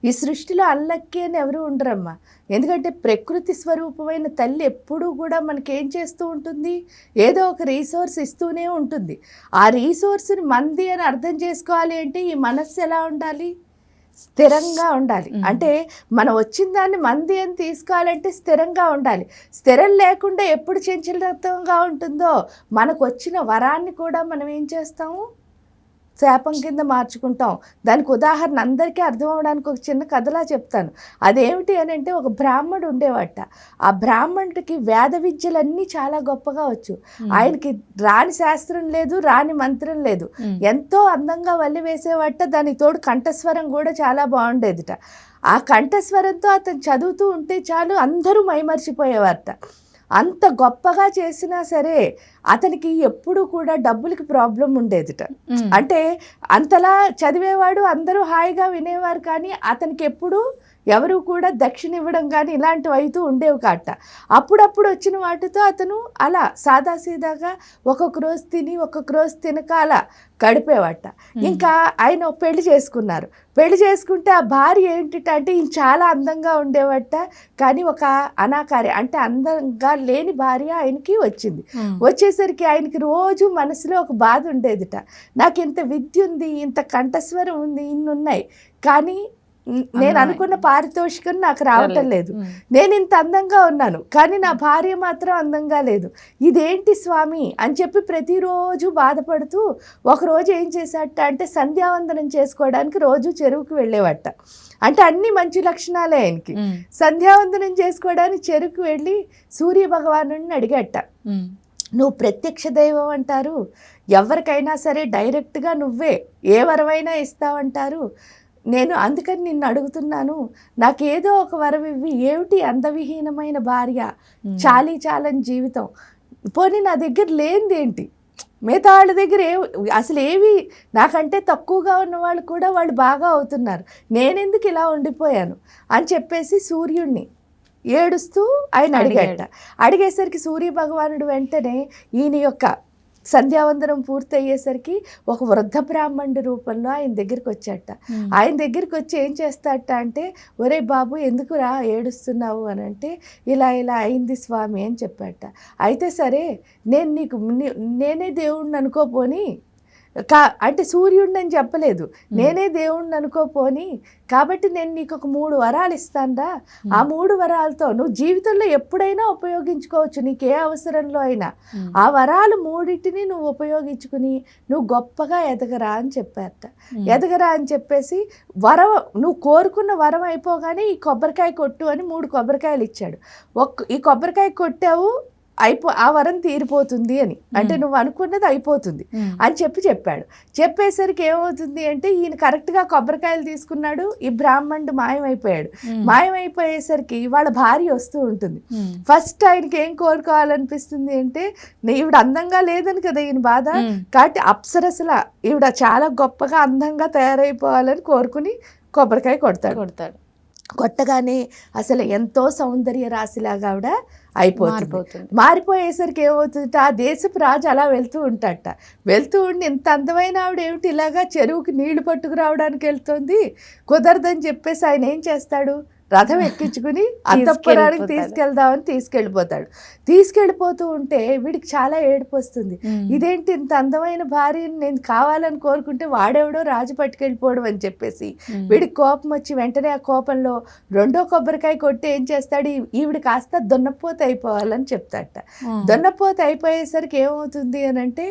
ఈ సృష్టిలో అన్లక్కీ అని ఎవరు ఉండరమ్మా. ఎందుకంటే ప్రకృతి స్వరూపమైన తల్లి ఎప్పుడూ కూడా మనకేం చేస్తూ ఉంటుంది, ఏదో ఒక రీసోర్స్ ఇస్తూనే ఉంటుంది. ఆ రీసోర్స్ని మంది అని అర్థం చేసుకోవాలి అంటే ఈ మనస్సు ఎలా ఉండాలి, స్థిరంగా ఉండాలి. అంటే మనం వచ్చిన దాన్ని మంది అని తీసుకోవాలంటే స్థిరంగా ఉండాలి. స్థిరం లేకుండా ఎప్పుడు చంచలత్వంగా ఉంటుందో మనకు వచ్చిన వరాన్ని కూడా మనం ఏం చేస్తాము, శాపం కింద మార్చుకుంటాం. దానికి ఉదాహరణ అందరికీ అర్థం అవడానికి ఒక చిన్న కథలా చెప్తాను. అదేమిటి అని అంటే, ఒక బ్రాహ్మడు ఉండేవాట. ఆ బ్రాహ్మణుడికి వేద విద్యలన్నీ చాలా గొప్పగా వచ్చు. ఆయనకి రాని శాస్త్రం లేదు, రాని మంత్రం లేదు. ఎంతో అందంగా వల్లి వేసేవాట. దానికి తోడు కంఠస్వరం కూడా చాలా బాగుండేదిట. ఆ కంఠస్వరంతో అతను చదువుతూ ఉంటే చాలు అందరూ మైమర్చిపోయేవారట. అంత గొప్పగా చేసినా సరే అతనికి ఎప్పుడు కూడా డబ్బులకి ప్రాబ్లం ఉండేదిట. అంటే అంతలా చదివేవాడు, అందరూ హాయిగా వినేవారు, కానీ అతనికి ఎప్పుడు ఎవరు కూడా దక్షిణ ఇవ్వడం కానీ ఇలాంటివి అవుతూ ఉండేవి కాట. అప్పుడప్పుడు వచ్చిన వాటితో అతను అలా సాదాసీదాగా ఒక్కొక్క రోజు తిని ఒక్కొక్క రోజు తినక అలా గడిపేవాట. ఇంకా ఆయన పెళ్లి చేసుకున్నారు. పెళ్లి చేసుకుంటే ఆ భార్య ఏంటంటే ఈయన చాలా అందంగా ఉండేవట, కానీ ఒక అనాకారి అంటే అందంగా లేని భార్య ఆయనకి వచ్చింది. వచ్చేసరికి ఆయనకి రోజు మనసులో ఒక బాధ ఉండేదిట. నాకు ఇంత విద్య ఉంది, ఇంత కంఠస్వరం ఉంది, ఇన్ని ఉన్నాయి, కానీ నేను అనుకున్న పారితోషికం నాకు రావటం లేదు. నేను ఇంత అందంగా ఉన్నాను, కానీ నా భార్య మాత్రం అందంగా లేదు. ఇదేంటి స్వామి అని చెప్పి ప్రతిరోజు బాధపడుతూ ఒకరోజు ఏం చేశాట అంటే, సంధ్యావందనం చేసుకోవడానికి రోజు చెరువుకు వెళ్ళేవట. అంటే అన్ని మంచి లక్షణాలే ఆయనకి. సంధ్యావందనం చేసుకోవడానికి చెరువుకు వెళ్ళి సూర్య భగవాను అడిగట, నువ్వు ప్రత్యక్ష దైవం అంటారు, ఎవరికైనా సరే డైరెక్ట్గా నువ్వే ఏ వరమైనా ఇస్తావంటారు, నేను అందుకని నిన్ను అడుగుతున్నాను, నాకేదో ఒక వరం ఇవ్వి. ఏమిటి అందవిహీనమైన భార్య, చాలీ చాలని జీవితం, పోనీ నా దగ్గర లేనిదేంటి, మిగతా వాళ్ళ దగ్గర అసలు ఏవి నాకంటే తక్కువగా ఉన్న వాళ్ళు కూడా వాళ్ళు బాగా అవుతున్నారు, నేనెందుకు ఇలా ఉండిపోయాను అని చెప్పేసి సూర్యుడిని ఏడుస్తూ ఆయన అడిగాట. అడిగేసరికి సూర్య భగవానుడు వెంటనే ఈయన యొక్క సంధ్యావందనం పూర్తి అయ్యేసరికి ఒక వృద్ధ బ్రాహ్మణుడి రూపంలో ఆయన దగ్గరికి వచ్చాట. ఆయన దగ్గరికి వచ్చి ఏం చేస్తాట అంటే, ఒరే బాబు ఎందుకురా ఏడుస్తున్నావు అని అంటే, ఇలా ఇలా అయింది స్వామి అని చెప్పాట. అయితే సరే నేనే దేవుణ్ణి అనుకోపోని, అంటే సూర్యుడిని అని చెప్పలేదు, నేనే దేవుణ్ణి అనుకోపోని, కాబట్టి నేను నీకు ఒక 3 వరాలు ఇస్తానురా. ఆ 3 వరాలతో నువ్వు జీవితంలో ఎప్పుడైనా ఉపయోగించుకోవచ్చు, నీకు ఏ అవసరంలో అయినా. ఆ వరాలు 3టిని నువ్వు ఉపయోగించుకుని నువ్వు గొప్పగా ఎదగరా అని చెప్పారట. ఎదగరా అని చెప్పేసి వరం, నువ్వు కోరుకున్న వరం అయిపోగానే ఈ కొబ్బరికాయ కొట్టు అని 3 కొబ్బరికాయలు ఇచ్చాడు. ఈ కొబ్బరికాయ కొట్టావు, ఆ వరం తీరిపోతుంది అని, అంటే నువ్వు అనుకున్నది అయిపోతుంది అని చెప్పాడు. చెప్పేసరికి ఏమవుతుంది అంటే, ఈయన కరెక్ట్గా కొబ్బరికాయలు తీసుకున్నాడు, ఈ బ్రాహ్మణుడు మాయమైపోయాడు. మాయమైపోయేసరికి వాళ్ళ భార్య వస్తూ ఉంటుంది. ఫస్ట్ ఆయనకి ఏం కోరుకోవాలనిపిస్తుంది అంటే, ఈవిడ అందంగా లేదని కదా ఈయన బాధ, కాబట్టి అప్సరసలా ఈవిడ చాలా గొప్పగా అందంగా తయారైపోవాలని కోరుకుని కొబ్బరికాయ కొడతాడు. కొట్టగానే అసలు ఎంతో సౌందర్య రాశిలాగా ఆవిడ అయిపోతుంది. మారిపోయేసరికి ఏమవుతుందట, ఆ దేశపు రాజు అలా వెళ్తూ ఉంటాడట. వెళ్తూ ఉండి ఇంత అందమైన ఆవిడ ఏమిటి ఇలాగా చెరువుకి నీళ్లు పట్టుకురావడానికి వెళ్తుంది, కుదరదని చెప్పేసి ఆయన ఏం చేస్తాడు, రథం ఎక్కించుకుని అంతఃపురానికి తీసుకెళ్ళిపోతాడు. తీసుకెళ్ళిపోతూ ఉంటే వీడికి చాలా ఏడుపు వస్తుంది. ఇదేంటి ఇంత అందమైన భార్యని నేను కావాలని కోరుకుంటే వాడెవడో రాజు పట్టుకెళ్ళిపోవడం అని చెప్పేసి వీడికి కోపం వచ్చి వెంటనే ఆ కోపంలో 2వ కొబ్బరికాయ కొట్టి ఏం చేస్తాడు, ఈవిడ కాస్త దున్నపోత అయిపోవాలని చెప్తాడట. దున్నపోత అయిపోయేసరికి ఏమవుతుంది అని అంటే,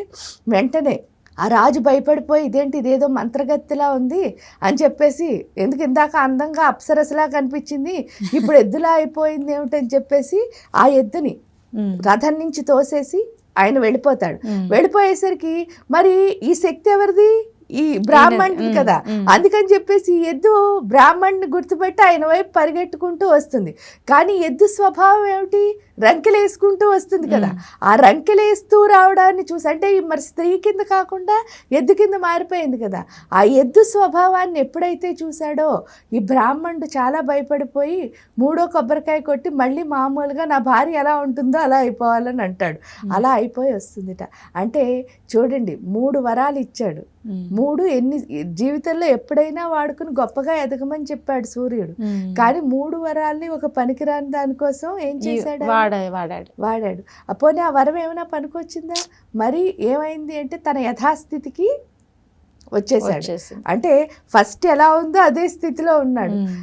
వెంటనే ఆ రాజు భయపడిపోయి ఇదేదో మంత్రగత్తిలా ఉంది అని చెప్పేసి, ఎందుకు ఇందాక అందంగా అప్సరసలా కనిపించింది, ఇప్పుడు ఎద్దులా అయిపోయింది ఏమిటని చెప్పేసి ఆ ఎద్దుని రథం నుంచి తోసేసి ఆయన వెళ్ళిపోతాడు. వెళ్ళిపోయేసరికి మరి ఈ శక్తి ఎవరిది, ఈ బ్రాహ్మణుడు కదా. అందుకని చెప్పేసి ఎద్దు బ్రాహ్మణ్ని గుర్తుపెట్టి ఆయన వైపు పరిగెట్టుకుంటూ వస్తుంది. కానీ ఎద్దు స్వభావం ఏమిటి, రంకెలేసుకుంటూ వస్తుంది కదా. ఆ రంకెలేస్తూ రావడాన్ని చూసి, అంటే మరి స్త్రీ కింద కాకుండా ఎద్దు కింద మారిపోయింది కదా. ఆ ఎద్దు స్వభావాన్ని ఎప్పుడైతే చూశాడో ఈ బ్రాహ్మణుడు చాలా భయపడిపోయి 3వ కొబ్బరికాయ కొట్టి మళ్ళీ మామూలుగా నా భార్య ఎలా ఉంటుందో అలా అయిపోవాలని అంటాడు. అలా అయిపోయి వస్తుందిట. అంటే చూడండి, 3 వరాలు ఇచ్చాడు, మూడు ఎన్ని జీవితంలో ఎప్పుడైనా వాడుకుని గొప్పగా ఎదగమని చెప్పాడు సూర్యుడు. కానీ 3 వరాల్ని ఒక పనికిరాని దానికోసం ఏం చేశాడు? వాడాడు. అపోనీ ఆ వరం ఏమైనా పనికొచ్చిందా? మరి ఏమైంది అంటే తన యథాస్థితికి వచ్చేసాడు. అంటే ఫస్ట్ ఎలా ఉందో అదే స్థితిలో ఉన్నాడు.